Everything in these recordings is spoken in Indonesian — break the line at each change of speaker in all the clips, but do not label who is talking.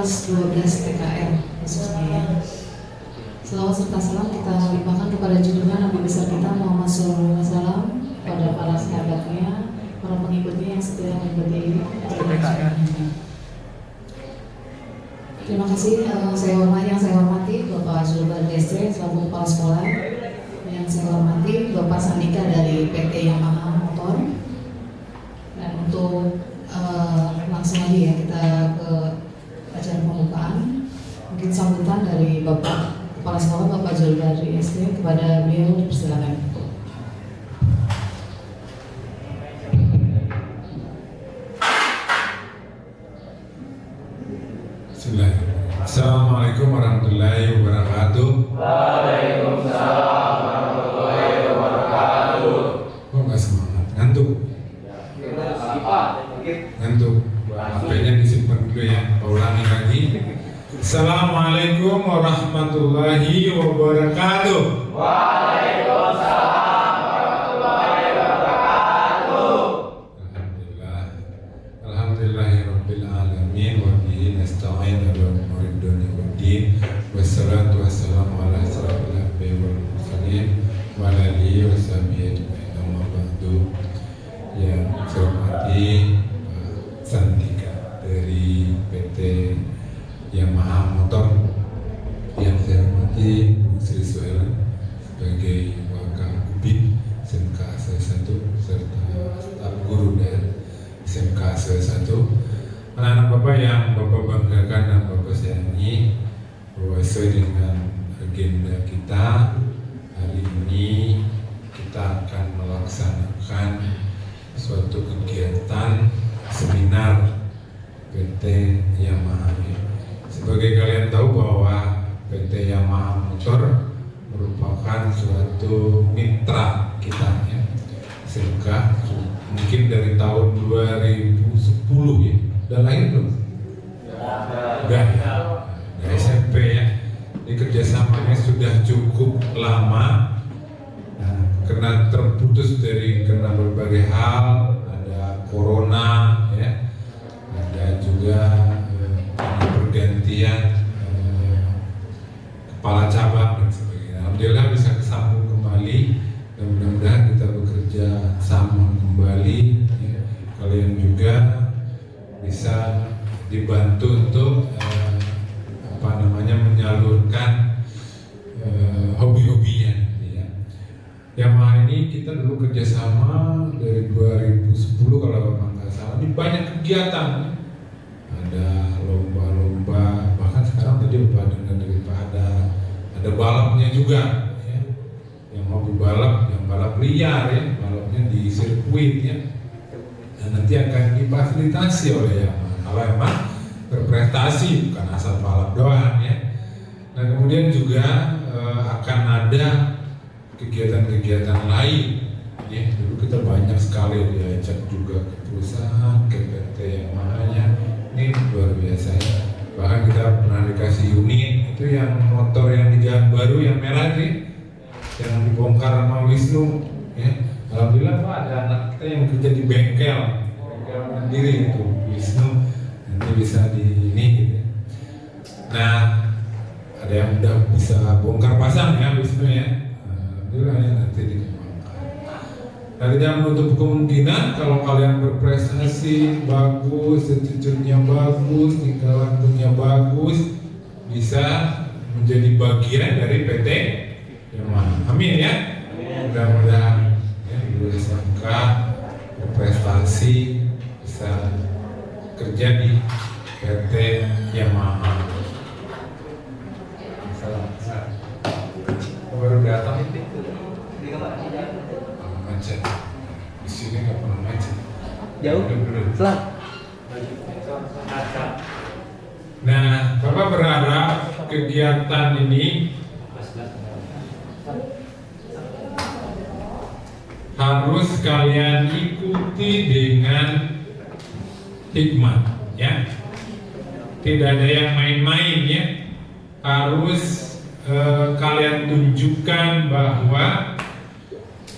kelas 12 TKR khususnya ya. Selawat serta salam kita limpahkan kepada junjungan Nabi besar kita Muhammad SAW, pada para sahabatnya, para pengikutnya yang setia mengikuti TKR. Terima kasih. Yang saya hormati Bapak Zulbar DC selaku Kepala Sekolah. Yang saya hormati Bapak Sandika dari PT Yamaha Motor. Dan untuk langsung aja ya kita ke acara pembukaan. Mungkin sambutan dari Bapak Kepala Sekolah Bapak Zulbar DC kepada beliau, persilakan.
Assalamualaikum warahmatullahi wabarakatuh.
Waalaikumsalam warahmatullahi wabarakatuh.
Kok nggak semangat? Ngantuk? Ngantuk? HP-nya disimpan dulu ya. Ulangi lagi. Assalamualaikum warahmatullahi wabarakatuh.
Waalaikumsalam warahmatullahi wabarakatuh.
Alhamdulillahirabbil alamin wa bihi nasta'in ala umuri dunya waddin. Wassalatu wassalamu ala asyrafil anbiya'i wal mursalin wa ala alihi wa sahbihi ajma'in. Amma ba'du. Yang saya hormati Pak Sandika dari PT Yamaha Motor, yang saya hormati Bu Sri Suhailan sebagai Wakabid SMK S1 serta staf guru dan SMK S1, anak-anak Bapak yang Bapak banggakan dan Bapak sayangi, bahwa sesuai dengan agenda kita hari ini kita akan melaksanakan suatu kegiatan seminar PT Yamaha. Sebagai kalian tahu bahwa PT Yamaha Motor merupakan suatu mitra kita ya, sehingga mungkin dari tahun 2010 ya. Udah lahir belum? Udah ya. Udah SMP ya. Ini kerjasamanya sudah cukup lama. Nah, karena terputus karena berbagai hal, ada corona ya, ada juga pergantian kepala cabang dan sebagainya. Alhamdulillah bisa kesambung kembali dan mudah-mudahan kita bekerja sama kembali ya. Kalian juga bisa dibantu untuk menyalurkan hobi-hobinya ya. Yamaha ini kita dulu kerjasama dari 2010 kalau nggak salah. Ini banyak kegiatan ya. Ada lomba-lomba, bahkan sekarang tadi Bapak dengar dari Pak ada balapnya juga ya. Yang hobi balap, yang balap liar ya, balapnya di sirkuit ya. Dan nanti akan difasilitasi oleh Yamaha kalau emang berprestasi, bukan asal balap doang ya. Nah kemudian juga akan ada kegiatan-kegiatan lain ya. Dulu kita banyak sekali diajak juga ke perusahaan, ke PT Yamaha-nya. Ini luar biasa ya. Bahkan kita pernah dikasih unit itu yang motor yang di Jalan Baru yang merah sih, yang dibongkar sama Wisnu ya. Alhamdulillah Pak, ada anak kita yang kerja di bengkel mandiri itu Wisnu, nanti bisa di ini gitu. Nah ada yang udah bisa bongkar pasang ya Wisnu ya. Alhamdulillah ya, nanti dikembangkan. Nah tidak menutup kemungkinan kalau kalian berprestasi bagus, attitude-nya bagus, tingkah lakunya bagus, bisa menjadi bagian dari PT Yamaha. Amin ya. Mudah-mudahan ya, Ibu SMK berprestasi, bisa kerja di PT Yamaha. Salam. Baru datang itu. Macet. Di sini nggak pernah macet.
Jauh. Selang.
Nah, Bapak berharap kegiatan ini harus kalian ikuti dengan hikmah, ya. Tidak ada yang main-main ya. Harus kalian tunjukkan bahwa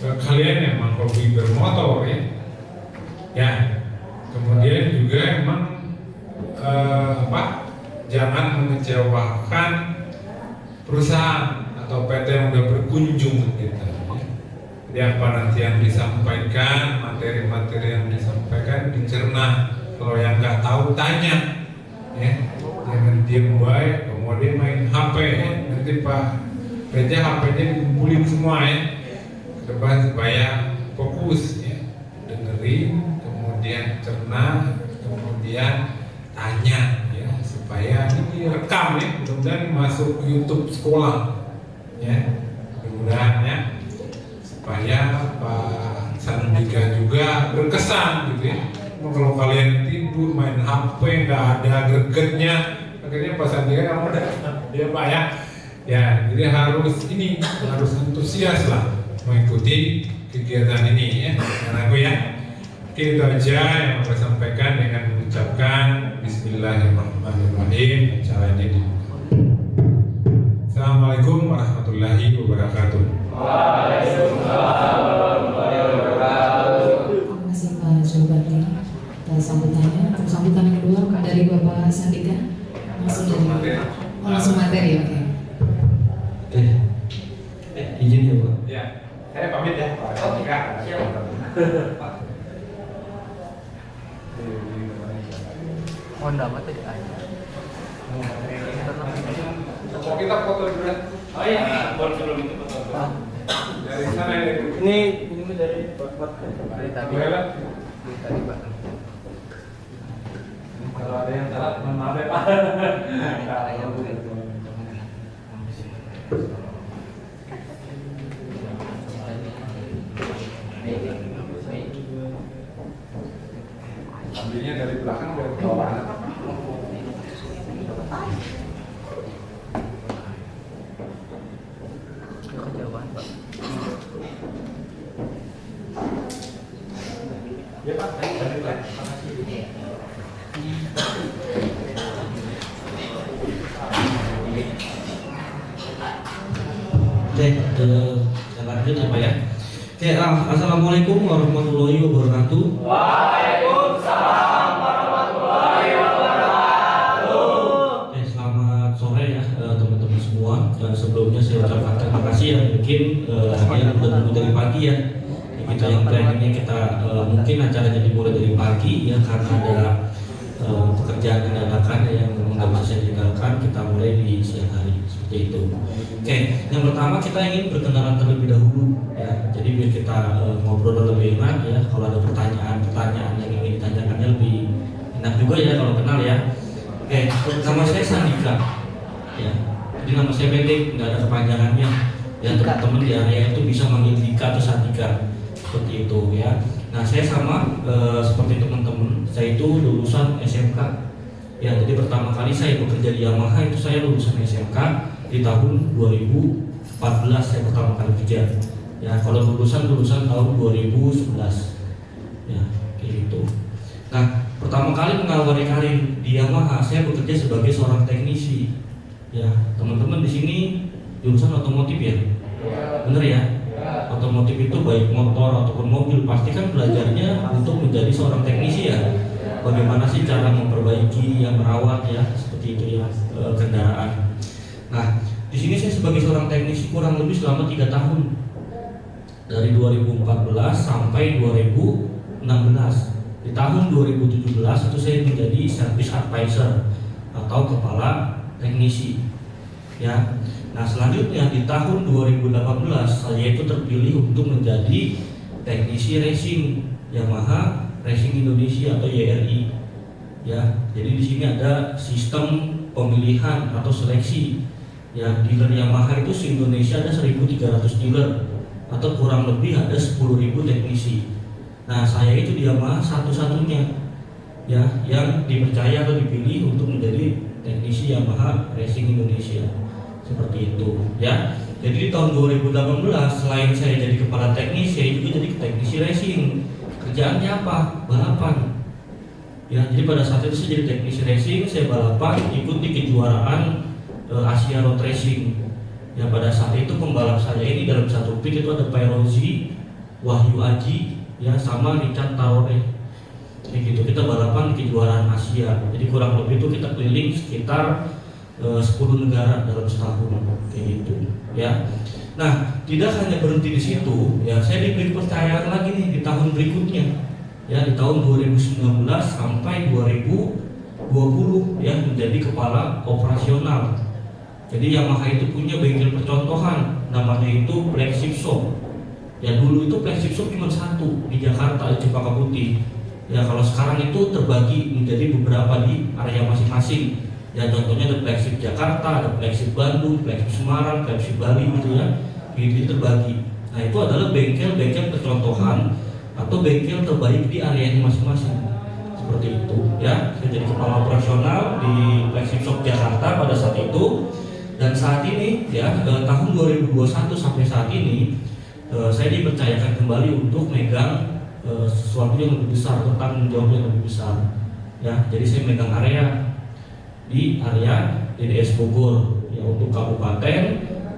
kalian emang hobi bermotor ya. Ya. Kemudian juga emang jangan mengecewakan perusahaan atau PT yang udah berkunjung ke kita. Jadi apa nanti yang disampaikan, materi-materi yang disampaikan dicerna. Kalau yang nggak tahu tanya, ya. Jangan diem baik, kemudian main HP, ya. Nanti Pak Reja HP-nya dikumpulin semua ya. Ke depan supaya fokus ya, dengerin, kemudian cerna, kemudian tanya ya, supaya ini rekam ya, mudah-mudahan masuk YouTube sekolah ya, mudah-mudahan ya, supaya Pak Sandika juga berkesan gitu ya. Kalau kalian tidur main HP nggak ada gregetnya, akhirnya Pak Sandika kamu udah ya Pak ya. Ya, jadi harus antusias lah mengikuti kegiatan ini ya, dengan aku ya. Oke, itu aja yang saya sampaikan dengan mengucapkan Bismillahirrahmanirrahim. Acara ini Assalamualaikum warahmatullahi wabarakatuh.
Waalaikumsalam warahmatullahi wabarakatuh.
Terima kasih Pak Zulbati atas sambutannya. Untuk sambutan kedua dari Bapak Sandika langsung materi, oke.
Izin ya Pak.
Ya, saya pamit ya Pak Sandika.
Oh enggak materi.
Mau kita foto dulu.
Oh iya, baru sebelum itu foto.
Dari sana ya.
Ini dari Pak.
Dari tadi.
Boleh lah.
Dari tadi Pak.
Kalau ada yang salah, mohon maaf ya Pak. Ambilnya dari belakang biar bawah.
Kejauhan Pak.
Ya Pak, dari belakang.
Oke, saya lanjut ya Pak ya. Oke, assalamualaikum warahmatullahi wabarakatuh.
Waalaikumsalam warahmatullahi wabarakatuh.
Oke, selamat sore ya teman-teman semua. Sebelumnya saya ucapkan terima kasih ya, mungkin yang udah nunggu dari pagi ya. Kita yang planningnya kita mungkin acaranya dimulai dari pagi ya, karena ada pekerjaan yang dadakan yang memang nggak bisa saya tinggalkan, kita mulai di siang hari seperti itu. Oke, yang pertama kita ingin berkenalan terlebih dahulu ya. Jadi biar kita ngobrol lebih enak ya. Kalau ada pertanyaan yang ingin ditanyakannya lebih enak juga ya kalau kenal ya. Oke, nama saya Sandika ya. Jadi nama saya pendek, nggak ada kepanjangannya ya. Teman-teman di area itu bisa manggil Dika atau Sandika seperti itu ya. Nah, saya sama seperti teman-teman, saya itu lulusan SMK ya. Jadi pertama kali saya bekerja di Yamaha itu saya lulusan SMK di tahun 2014 saya pertama kali kerja ya. Kalau lulusan tahun 2011 ya, kayak gitu. Nah, pertama kali mengawali karir di Yamaha saya bekerja sebagai seorang teknisi ya. Teman-teman di sini jurusan otomotif ya, bener ya? Otomotif itu baik motor ataupun mobil pasti kan belajarnya untuk menjadi seorang teknisi ya. Bagaimana sih cara memperbaiki, yang merawat ya, seperti itu ya, kendaraan. Nah, di sini saya sebagai seorang teknisi kurang lebih selama 3 tahun. Dari 2014 sampai 2016. Di tahun 2017 itu saya menjadi service advisor atau kepala teknisi. Ya. Nah, selanjutnya di tahun 2018 saya itu terpilih untuk menjadi teknisi racing Yamaha Racing Indonesia atau YRI. Ya, jadi di sini ada sistem pemilihan atau seleksi. Ya, dealer Yamaha itu di Indonesia ada 1.300 dealer atau kurang lebih ada 10.000 teknisi. Nah, saya itu di Yamaha satu-satunya ya yang dipercaya atau dipilih untuk menjadi teknisi Yamaha Racing Indonesia. Seperti itu ya. Jadi di tahun 2018 selain saya jadi kepala teknis, saya juga jadi teknisi racing. Kerjaannya apa? Balapan. Ya, jadi pada saat itu saya jadi teknisi racing, saya balapan ikut di kejuaraan Asia Road Racing. Ya, pada saat itu pembalap saya ini dalam satu pit itu ada Pairozi, Wahyu Aji, ya sama Richard Tarore. Kayak gitu, kita balapan di kejuaraan Asia. Jadi kurang lebih itu kita keliling sekitar 10 negara dalam setahun kayak gitu ya. Nah, tidak hanya berhenti di situ ya, saya diberi percayaan lagi nih di tahun berikutnya ya, di tahun 2019 sampai 2020 ya, menjadi kepala operasional. Jadi Yamaha itu punya bengkel percontohan, namanya itu flagship shop. Ya dulu itu flagship shop cuma satu di Jakarta, di Cempaka Putih. Ya kalau sekarang itu terbagi menjadi beberapa di area masing-masing. Ya contohnya ada flagship Jakarta, ada flagship Bandung, flagship Semarang, flagship Bali gitu ya. Ini terbagi. Nah itu adalah bengkel-bengkel percontohan atau bengkel terbaik di area masing-masing. Seperti itu ya. Saya jadi kepala operasional di flagship shop Jakarta pada saat itu. Dan saat ini ya tahun 2021 sampai saat ini saya dipercayakan kembali untuk megang sesuatu yang lebih besar, atau tanggung jawab yang lebih besar ya. Jadi saya megang area di area DDS Bogor ya, untuk Kabupaten,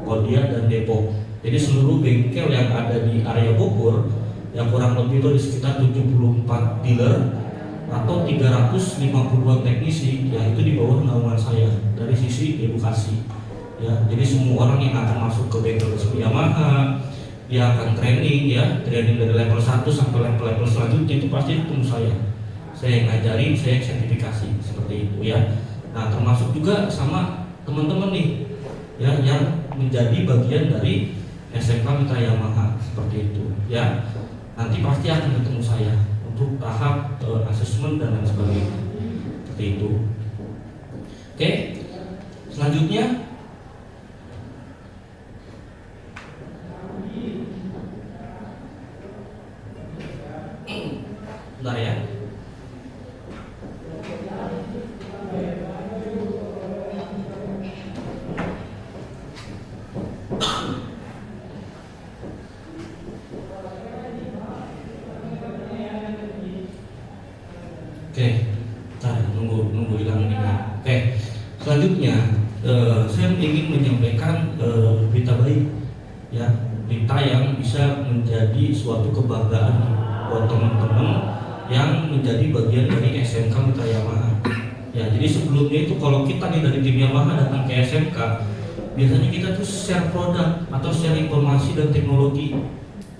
Kodia dan Depok. Jadi seluruh bengkel yang ada di area Bogor yang kurang lebih itu di sekitar 74 dealer atau 350-an teknisi ya, itu di bawah naungan saya dari sisi edukasi ya. Jadi semua orang yang akan masuk ke bengkel resmi Yamaha, dia akan training ya, training dari level 1 sampai level selanjutnya itu pasti ketemu saya. Saya yang ngajarin, saya yang sertifikasi seperti itu ya. Nah termasuk juga sama teman-teman nih ya, yang menjadi bagian dari SMK Mitra Yamaha seperti itu ya. Nanti pasti akan ketemu saya untuk tahap asesmen dan lain sebagainya seperti itu. Oke, selanjutnya bentar ya. Oke, nunggu hilang ini. Oke, selanjutnya saya ingin menyampaikan berita baik ya, berita yang bisa menjadi suatu kebanggaan buat teman-teman yang menjadi bagian dari SMK Mitra Yamaha. Ya, jadi sebelumnya itu kalau kita nih dari tim Yamaha datang ke SMK, biasanya kita tuh share produk atau share informasi dan teknologi.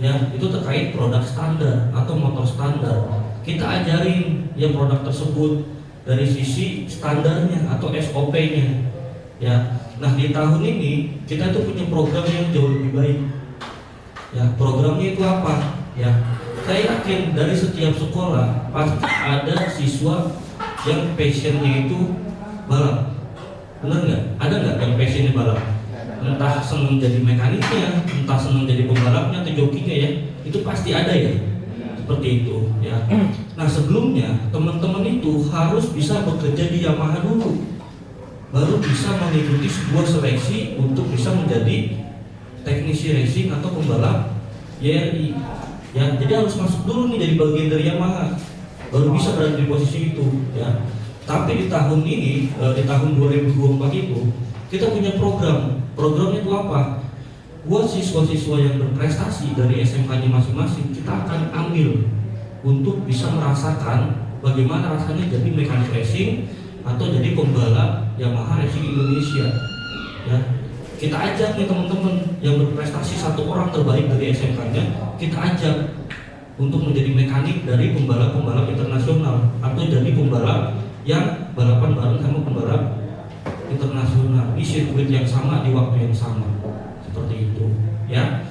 Ya, itu terkait produk standar atau motor standar. Kita ajarin ya produk tersebut dari sisi standarnya atau SOP-nya. Ya, nah di tahun ini kita tuh punya program yang jauh lebih baik. Ya, programnya itu apa? Ya, saya yakin dari setiap sekolah pasti ada siswa yang passionnya itu balap. Benar nggak? Ada nggak yang passionnya balap? Entah senang jadi mekaniknya, entah senang jadi pembalapnya atau jokinya ya, itu pasti ada ya. Seperti itu ya. Nah sebelumnya teman-teman itu harus bisa bekerja di Yamaha dulu, baru bisa mengikuti sebuah seleksi untuk bisa menjadi teknisi racing atau pembalap YRI. Ya, jadi harus masuk dulu nih dari bagian dari Yamaha, baru bisa berada di posisi itu. Ya. Tapi di tahun ini, di tahun 2024 itu kita punya program. Programnya itu apa? Buat siswa-siswa yang berprestasi dari SMK-nya masing-masing, kita akan ambil untuk bisa merasakan bagaimana rasanya jadi mekanik racing atau jadi pembalap Yamaha Racing Indonesia. Ya, kita ajak nih teman-teman yang berprestasi, satu orang terbaik dari SMK-nya, kita ajak untuk menjadi mekanik dari pembalap-pembalap internasional atau jadi pembalap yang balapan bareng sama pembalap internasional di sirkuit yang sama di waktu yang sama. Seperti itu ya.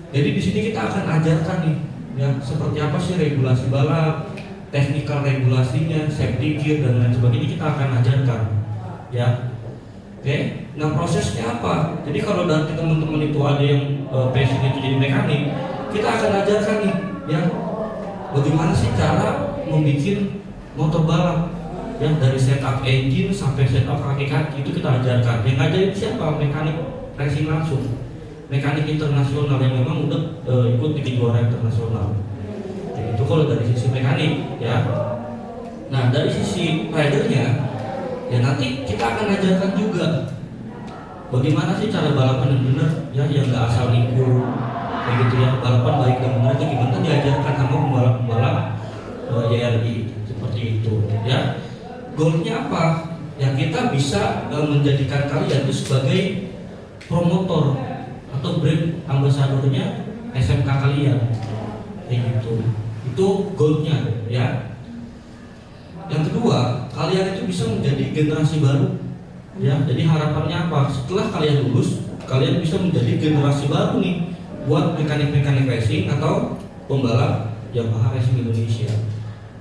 Jadi di sini kita akan ajarkan nih ya, seperti apa sih regulasi balap, teknikal regulasinya, safety gear dan lain sebagainya kita akan ajarkan ya. Oke, nah prosesnya apa? Jadi kalau dari teman-teman itu ada yang passion itu jadi mekanik, kita akan ajarkan nih ya, bagaimana sih cara membuat motor balap ya, dari setup engine sampai setup kaki-kaki itu kita ajarkan. Yang ngajarin siapa? Mekanik racing langsung, mekanik internasional yang memang udah ikut di kejuaraan internasional. Jadi itu kalau dari sisi mekanik ya. Nah dari sisi ridernya ya, nanti kita akan ajarkan juga bagaimana sih cara balapan yang benar ya, yang nggak asal nipu kayak gitu ya. Balapan baik dan benar itu gimana diajarkan sama pembalap-pembalap YRI seperti itu ya. Goalnya apa? ya kita bisa menjadikan kalian itu sebagai promotor atau brand ambasadornya SMK kalian, kayak gitu. Itu goalnya ya. Yang kedua, kalian itu bisa menjadi generasi baru ya. Jadi harapannya apa? Setelah kalian lulus, kalian bisa menjadi generasi baru nih buat mekanik-mekanik racing atau pembalap Yamaha Racing Indonesia.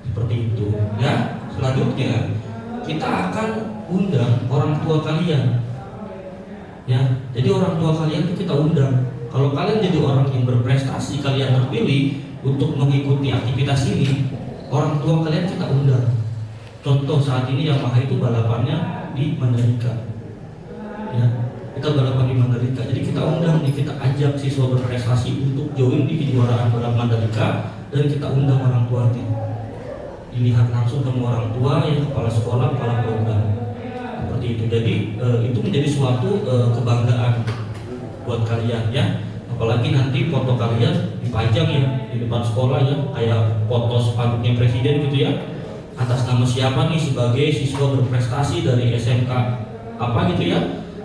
Seperti itu ya. Selanjutnya kita akan undang orang tua kalian ya. Jadi orang tua kalian itu kita undang. Kalau kalian jadi orang yang berprestasi, kalian terpilih untuk mengikuti aktivitas ini, orang tua kalian kita undang. Contoh saat ini Yamaha itu balapannya di Mandalika ya. Kita balapan di Mandalika, jadi kita undang nih, kita ajak siswa berprestasi untuk join di kejuaraan balap Mandalika, dan kita undang orang tuanya. Dilihat langsung sama orang tua, yang kepala sekolah, kepala program, seperti itu. Jadi itu menjadi suatu kebanggaan buat kalian ya. Apalagi nanti foto kalian dipajang ya di depan sekolah ya, kayak foto spanduknya presiden gitu ya, atas nama siapa nih sebagai siswa berprestasi dari SMK apa gitu ya,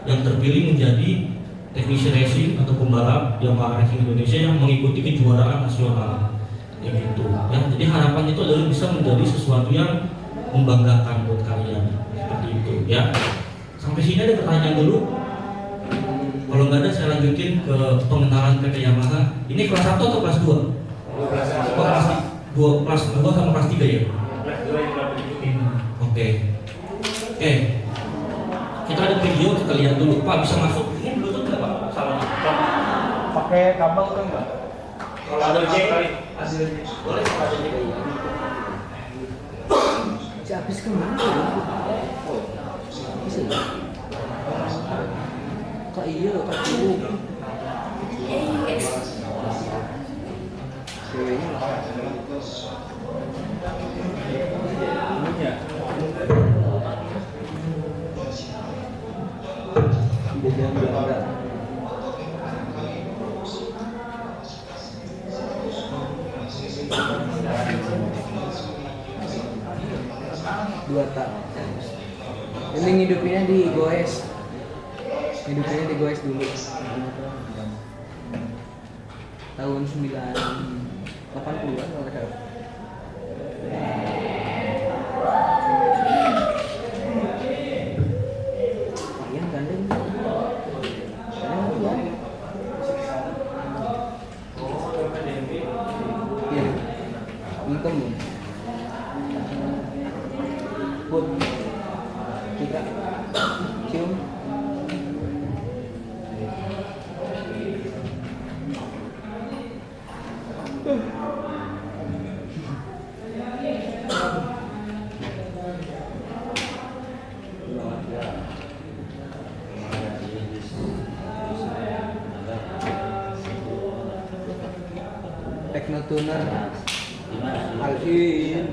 yang terpilih menjadi teknisi racing atau pembalap Yamaha Racing Indonesia yang mengikuti kejuaraan nasional, kayak gitu ya. Jadi harapan itu adalah bisa menjadi sesuatu yang membanggakan buat kalian, seperti itu ya. Sampai sini ada pertanyaan dulu? Kalau nggak ada saya lanjutin ke pengenalan PT Yamaha. Ini kelas 1 atau kelas 2? Kelas 2 sama kelas 3 ya? Oke. Kita ada video, kita lihat dulu. Pak bisa masuk? Ini Bluetooth nggak Pak? Salah.
Pakai kabel kan nggak?
Kalau ada kabel, hasilnya boleh Pak ada juga.
Habis kemana? Oh, bisa ya? Kak iya, kak dulu. Ceweknya udah jangan berada. Dua tahun. Ini ngidupinnya di goes. Hidupnya di goes dulu. Tahun 80-an kalau nggak salah. Lumayan gandeng. Iya. Untung bu. Put. Kita cium. Teknotuner Alvin.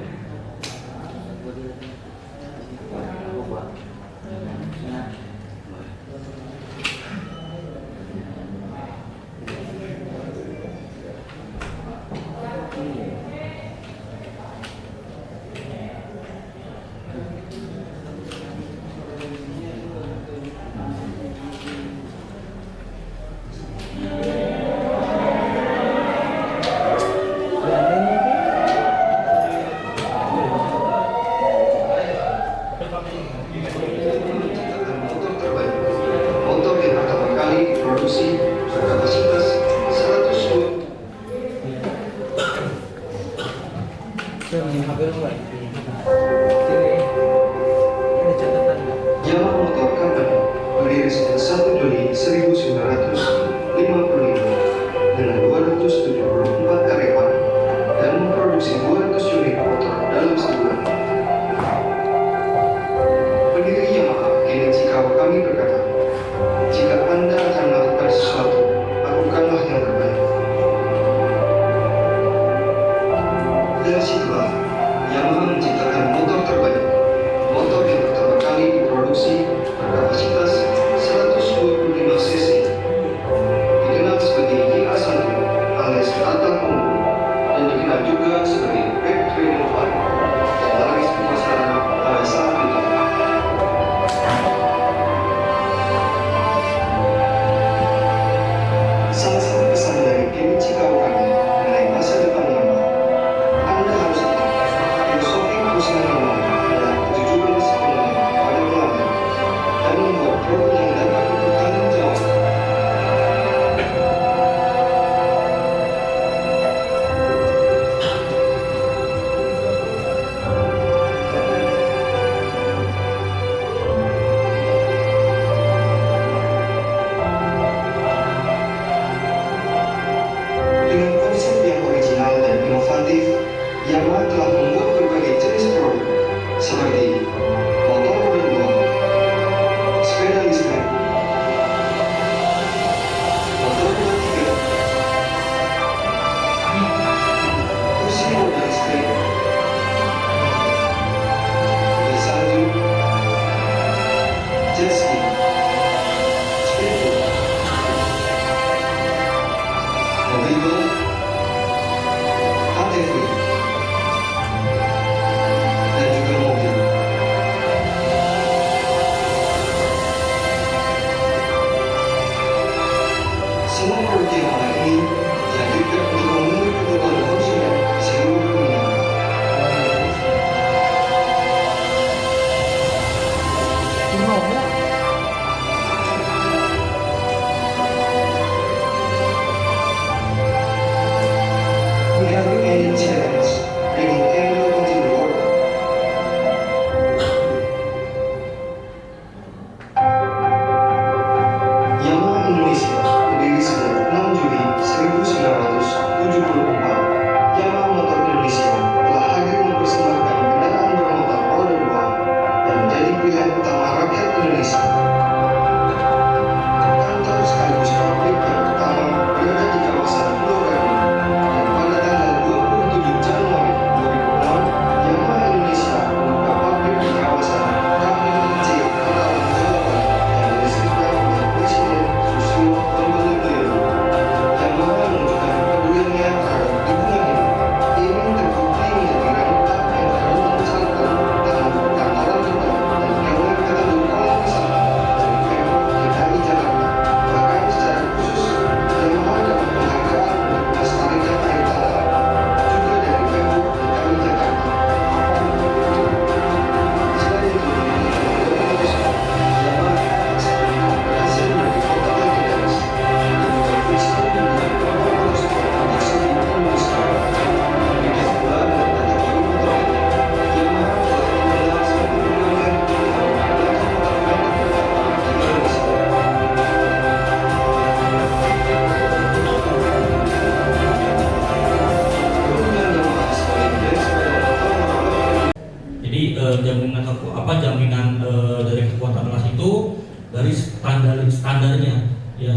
ya,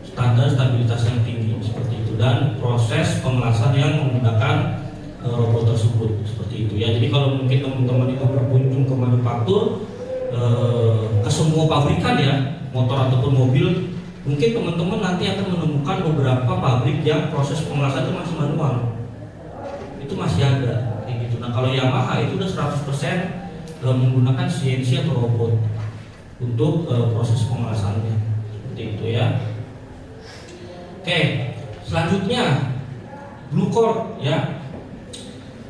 standar stabilitas yang tinggi seperti itu, dan proses pengelasan yang menggunakan robot tersebut seperti itu ya. Jadi kalau mungkin teman-teman itu berkunjung ke manufaktur, ke semua pabrikan ya, motor ataupun mobil, mungkin teman-teman nanti akan menemukan beberapa pabrik yang proses pengelasan itu masih manual, itu masih ada kayak gitu. Nah kalau Yamaha itu udah 100% menggunakan CNC atau robot untuk proses pengelasannya seperti itu ya. Oke, selanjutnya Blue Cord ya.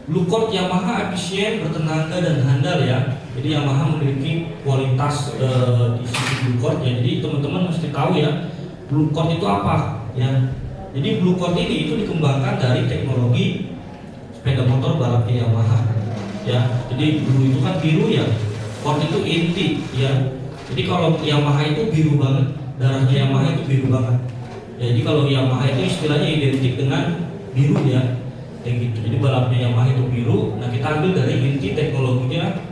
Blue Cord Yamaha efisien, bertenaga dan handal ya. Jadi Yamaha memiliki kualitas di sisi Blue Cord ya. Jadi teman-teman mesti tahu ya, Blue Cord itu apa ya. Jadi Blue Cord ini itu dikembangkan dari teknologi sepeda motor balapnya Yamaha ya. Jadi blue itu kan biru ya, cord itu inti ya. Jadi kalau Yamaha itu biru banget, darahnya Yamaha itu biru banget. Jadi kalau Yamaha itu istilahnya identik dengan biru ya, kayak gitu. Jadi balapnya Yamaha itu biru. Nah kita ambil dari inti teknologinya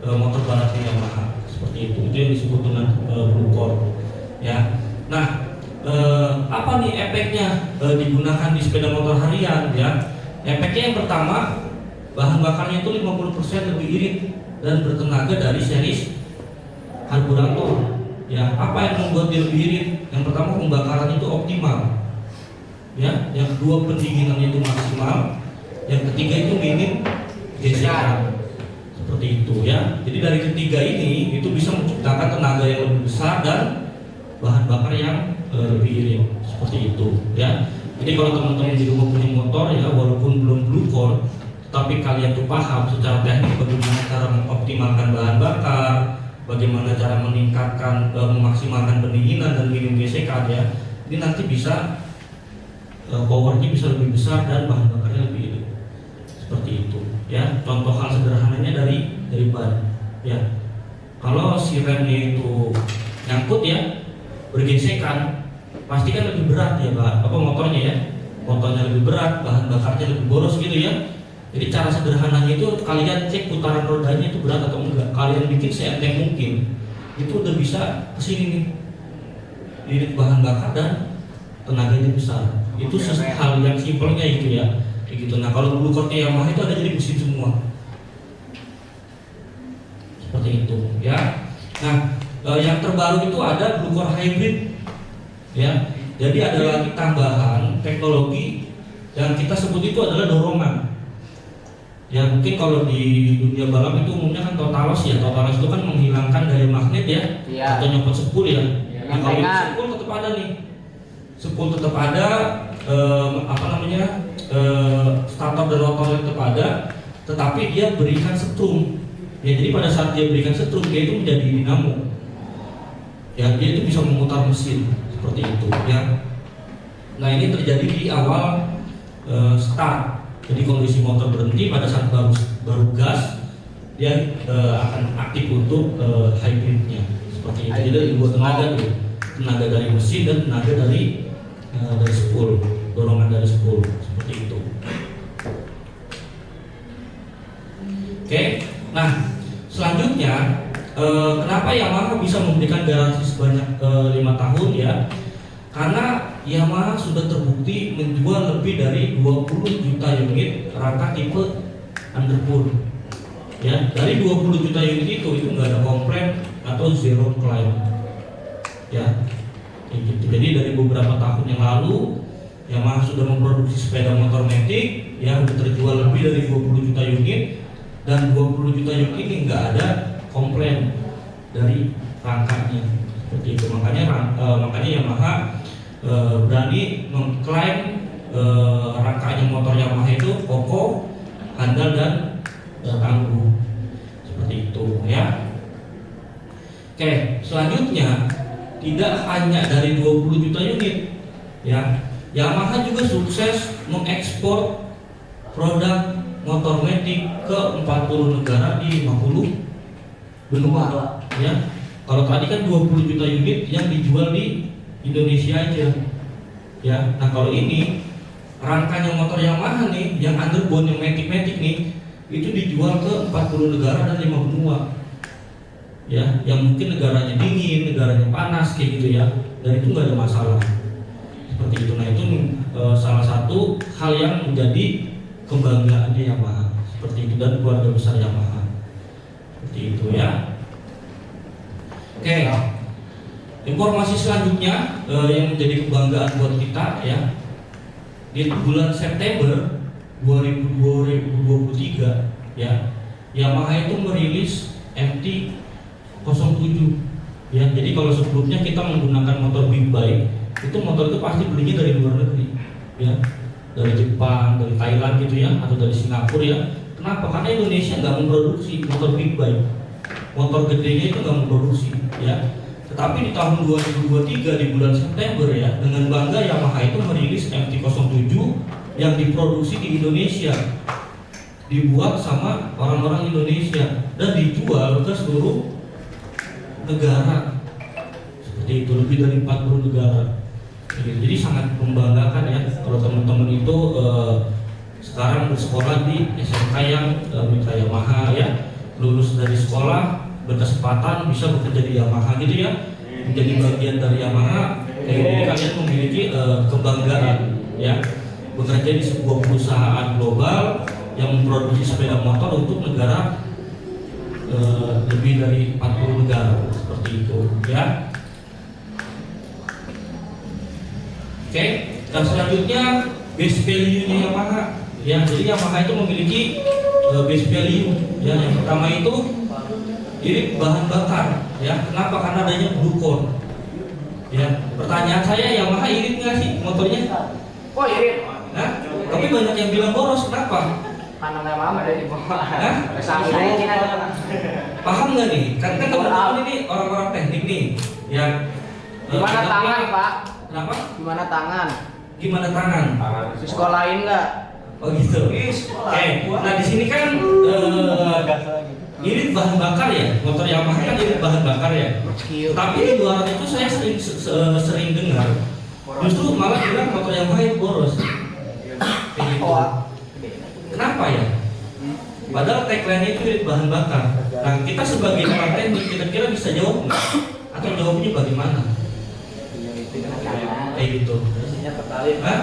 motor balapnya Yamaha seperti itu. Itu yang disebut dengan Blue Cord ya. Nah apa nih efeknya digunakan di sepeda motor harian ya? Efeknya yang pertama, bahan bakarnya itu 50% lebih irit dan bertenaga dari series karburator. Ya, apa yang membuat dia lebih irit? Yang pertama, pembakaran itu optimal. Ya, yang kedua pendinginan itu maksimal. Yang ketiga itu minim gesekan. Seperti itu ya. Jadi dari ketiga ini itu bisa menciptakan tenaga yang lebih besar dan bahan bakar yang lebih irit. Seperti itu ya. Jadi kalau teman-teman di rumah punya motor ya, walaupun belum Blue Cord, tapi kalian tuh paham secara teknik bagaimana cara mengoptimalkan bahan bakar, bagaimana cara meningkatkan, memaksimalkan pendinginan dan minim gesekan ya. Ini nanti bisa powernya bisa lebih besar dan bahan bakarnya lebih irit. Seperti itu ya. Contoh hal sederhananya dari ban ya. Kalau si remnya itu nyangkut ya, bergesekan, pasti kan lebih berat ya motornya ya. Motornya lebih berat, bahan bakarnya lebih boros gitu ya. Jadi cara sederhananya itu kalian cek putaran rodanya itu berat atau enggak. Kalian bikin seenteng mungkin, itu udah bisa kesini nih, irit bahan bakar dan tenaganya besar. Itu hal yang simpelnya itu ya, kayak gitu. Nah kalau Blue Cord Yamaha itu ada jadi mesin semua, seperti itu ya. Nah yang terbaru itu ada Blue Cord Hybrid ya. Jadi ada lagi tambahan teknologi yang kita sebut itu adalah dorongan. Ya mungkin kalau di dunia balap itu umumnya kan totalos ya. Totalos itu kan menghilangkan daya magnet ya, atau nyopot sepul ya. Nah kalau itu sepul tetap ada nih. Sepul tetap ada, stator dan rotor tetap ada, tetapi dia berikan setrum. Ya jadi pada saat dia berikan setrum, dia itu menjadi dinamo. Ya dia itu bisa memutar mesin seperti itu ya. Nah ini terjadi di awal start. Jadi kondisi motor berhenti pada saat baru gas, dia akan aktif untuk hybridnya seperti itu. Jadi ada dua tenaga dari mesin dan tenaga dari spool, dorongan dari spool seperti itu. Oke, nah selanjutnya kenapa Yamaha bisa memberikan garansi sebanyak 5 tahun ya? Karena Yamaha sudah terbukti menjual lebih dari 20 juta unit rangka tipe Underpool. Ya, dari 20 juta unit itu nggak ada komplain atau zero claim. Ya, gitu. Jadi dari beberapa tahun yang lalu Yamaha sudah memproduksi sepeda motor matic yang terjual lebih dari 20 juta unit, dan 20 juta unit ini nggak ada komplain dari rangkanya. Seperti itu. Makanya Yamaha berani mengklaim rangkanya motor Yamaha itu kokoh, handal dan tangguh seperti itu ya. Oke, selanjutnya tidak hanya dari 20 juta unit ya, Yamaha juga sukses mengekspor produk motor matic ke 40 negara di 50 benua ya. Kalau tadi kan 20 juta unit yang dijual di Indonesia aja ya. Nah kalau ini rangkanya motor Yamaha nih, yang underbone, yang matic nih, itu dijual ke 40 negara dan 5 benua ya, yang mungkin negaranya dingin, negaranya panas kayak gitu ya. dan itu nggak ada masalah seperti itu. Nah itu salah satu hal yang menjadi kebanggaannya Yamaha seperti itu, dan keluarga besar Yamaha seperti itu ya. Oke, informasi selanjutnya yang menjadi kebanggaan buat kita ya, di bulan September 2023 ya, Yamaha itu merilis MT-07 ya. Jadi kalau sebelumnya kita menggunakan motor big bike, itu motor itu pasti belinya dari luar negeri ya, dari Jepang, dari Thailand gitu ya, atau dari Singapura ya. Kenapa? Karena Indonesia nggak memproduksi motor big bike, motor gedenya itu nggak memproduksi ya. Tetapi di tahun 2023 di bulan September ya, dengan bangga Yamaha itu merilis MT-07 yang diproduksi di Indonesia, dibuat sama orang-orang Indonesia dan dijual ke seluruh negara seperti itu, lebih dari 40 negara. Jadi sangat membanggakan ya kalau teman-teman itu sekarang bersekolah di SMK yang mitra Yamaha ya, lulus dari sekolah berkesempatan bisa bekerja di Yamaha gitu ya, menjadi bagian dari Yamaha. Jadi kalian memiliki kebanggaan ya, bekerja di sebuah perusahaan global yang memproduksi sepeda motor untuk negara lebih dari 40 negara seperti itu ya. Oke, dan selanjutnya base value-nya Yamaha ya. Jadi Yamaha itu memiliki base value ya. Yang pertama itu irit bahan bakar ya. Kenapa? Karena adanya blue core ya. Pertanyaan saya, Yamaha irit nggak sih motornya?
Kok irit?
Nah, tapi banyak yang bilang boros. Kenapa?
Karena memang ada di bawah.
Hah? Paham nggak nih? Kan teman-teman ini orang-orang teknik nih yang
Gimana tangan, Pak?
Kenapa?
Gimana tangan?
Gimana tangan?
Di sekolahin nggak?
Oh gitu. Oke. Nah di sini kan irit bahan bakar ya. Motor Yamaha kan irit bahan bakar ya. Tapi di luar itu saya sering dengar justru malah bilang motor Yamaha itu boros. Kayak gitu. Kenapa ya? Padahal tagline-nya itu irit bahan bakar. Nah kita sebagai orang teknik kira-kira bisa jawab nggak? Atau jawabnya bagaimana? Kayak gitu. Hah?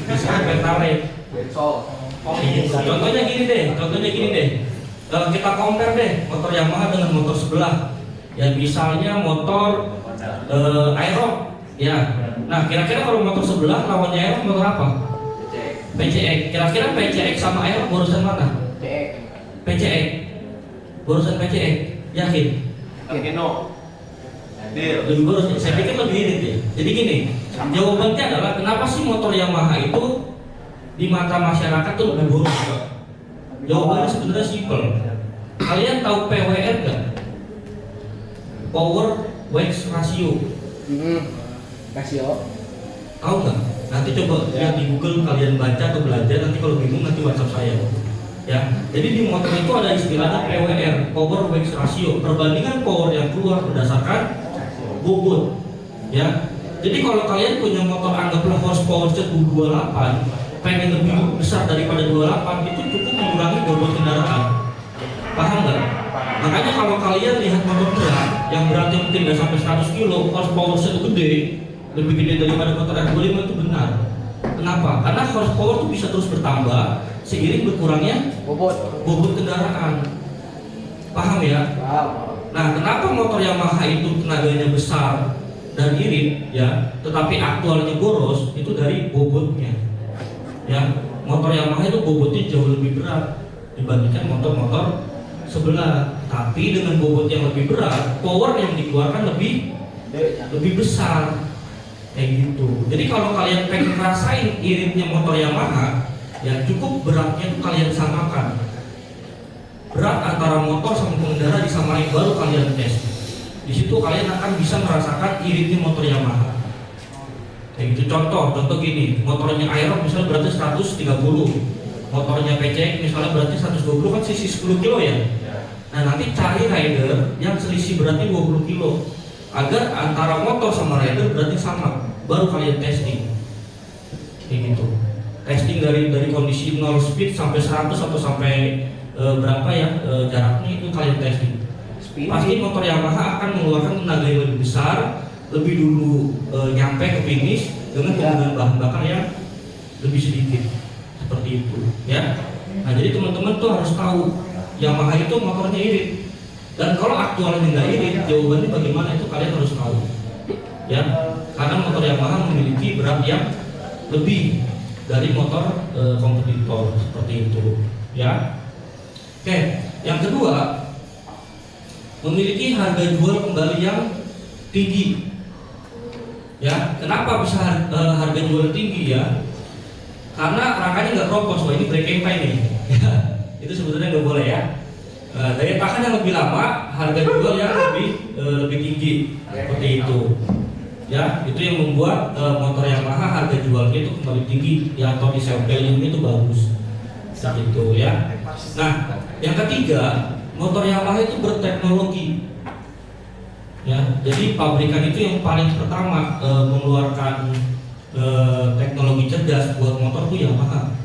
Bisa pertalite. Contohnya gini deh. Kalau kita compare deh motor Yamaha dengan motor sebelah, ya misalnya motor Aerox, ya. Nah kira-kira kalau motor sebelah lawannya Aerox motor apa? PCX. Kira-kira PCX sama Aerox borusan mana? PCX. Borusan PCX. Yakin? Lebih boros. Saya pikir lebih irit ya. Jadi gini, jawabannya adalah kenapa sih motor Yamaha itu di mata masyarakat tuh lebih boros? Jawabannya sebenarnya simpel. Kalian tahu PWR nggak? Power Wax Ratio.
Rasio.
Tahu nggak? Nanti coba lihat di Google, kalian baca atau belajar. Nanti kalau bingung nanti WhatsApp saya. Ya, jadi di motor itu ada istilahnya PWR, Power Wax Ratio, perbandingan power yang keluar berdasarkan bobot. Ya, jadi kalau kalian punya motor anggaplah horsepower-nya 28, pengen lebih besar daripada 28, itu cukup mengurangi bobot kendaraan. Paham nggak? Makanya kalau kalian lihat motor berat yang beratnya mungkin nggak sampai 100 kilo, horsepower-nya itu gede, lebih gede daripada motor R25 itu benar. Kenapa? Karena horsepower itu bisa terus bertambah seiring berkurangnya bobot kendaraan. Paham ya? Nah, kenapa motor Yamaha itu tenaganya besar dan irit ya, tetapi aktualnya boros? Itu dari bobotnya. Ya, motor Yamaha itu bobotnya jauh lebih berat dibandingkan motor-motor sebelah. Tapi dengan bobot yang lebih berat, power yang dikeluarkan lebih besar. Kayak gitu. Jadi kalau kalian pengen ngerasain iritnya motor Yamaha, ya cukup beratnya itu kalian samakan. Berat antara motor sama pengendara disamain, baru kalian tes. Di situ kalian akan bisa merasakan iritnya motor Yamaha. Kayak gitu. Contoh gini, motornya Aerox misalnya berarti 130, motornya PCX misalnya berarti 120, kan sisi 10 kilo ya. Nah nanti cari rider yang selisih beratnya 20 kilo agar antara motor sama rider berarti sama, baru kalian testing. Kayak gitu. Testing dari kondisi 0 speed sampai 100 atau sampai berapa ya jaraknya, itu kalian testing. Pasti motor Yamaha akan mengeluarkan tenaga yang lebih besar lebih dulu nyampe ke finish dengan penggunaan bahan bakar yang lebih sedikit, seperti itu ya. Nah jadi teman-teman tuh harus tahu Yamaha itu motornya irit, dan kalau aktualnya nggak irit, jawabannya bagaimana itu kalian harus tahu ya, karena motor Yamaha memiliki berat yang lebih dari motor kompetitor, seperti itu ya. Oke, yang kedua, memiliki harga jual kembali yang tinggi ya. Kenapa bisa harga jual tinggi ya? Karena rangkanya nggak keropos. Wah, ini breaking time nih ya. Itu sebetulnya nggak boleh ya. Daya tahan yang lebih lama, harga jual yang lebih tinggi, seperti itu ya. Itu yang membuat motor Yamaha harga jualnya itu kembali tinggi ya, atau di sales value itu bagus, gitu ya. Nah, yang ketiga, motor Yamaha itu berteknologi ya. Jadi pabrikan itu yang paling pertama mengeluarkan teknologi cerdas buat motor itu Yamaha.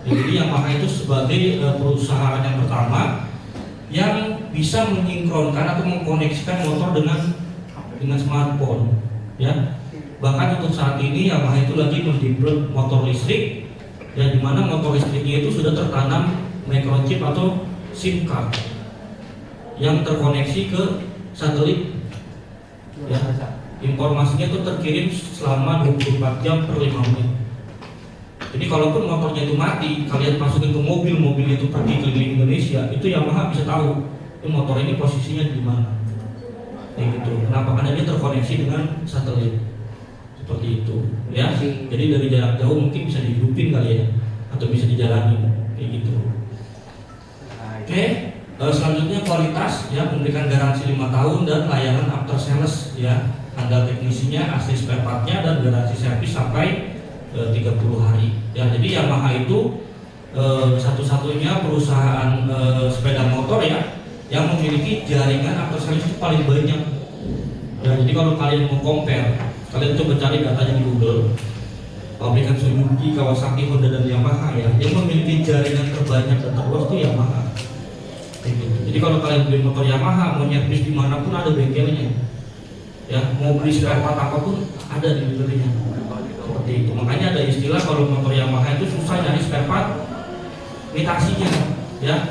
Jadi Yamaha itu sebagai perusahaan yang pertama yang bisa menyinkronkan atau mengkoneksikan motor dengan smartphone ya. Bahkan untuk saat ini Yamaha itu lagi mendevelop motor listrik ya, dimana motor listriknya itu sudah tertanam microchip atau SIM card yang terkoneksi ke satelit ya. Informasinya itu terkirim selama 24 jam per 5 menit. Jadi kalaupun motornya itu mati, kalian masukin ke mobil itu pergi keliling Indonesia, itu Yamaha bisa tahu ini motor ini posisinya di mana. Kayak gitu. Kenapa? Karena dia terkoneksi dengan satelit, seperti itu ya. Jadi dari jarak jauh mungkin bisa dihidupin kali ya, atau bisa dijalani kayak gitu. Oke, selanjutnya kualitas ya, memberikan garansi 5 tahun dan layanan after sales ya, handal teknisinya, asli spare partnya, dan garansi servis sampai 30 hari ya. Jadi Yamaha itu satu-satunya perusahaan sepeda motor ya yang memiliki jaringan after sales itu paling banyak ya. Jadi kalau kalian mau compare, kalian coba cari datanya di Google, pabrikan Suzuki, Kawasaki, Honda, dan Yamaha ya, yang memiliki jaringan terbanyak dan terluas itu Yamaha. Jadi kalau kalian beli motor Yamaha, mau nyervis dimanapun ada bengkelnya ya, mau beli spare part apapun ada di dealernya, seperti itu. Makanya ada istilah kalau motor Yamaha itu susah nyari spare part imitasinya ya.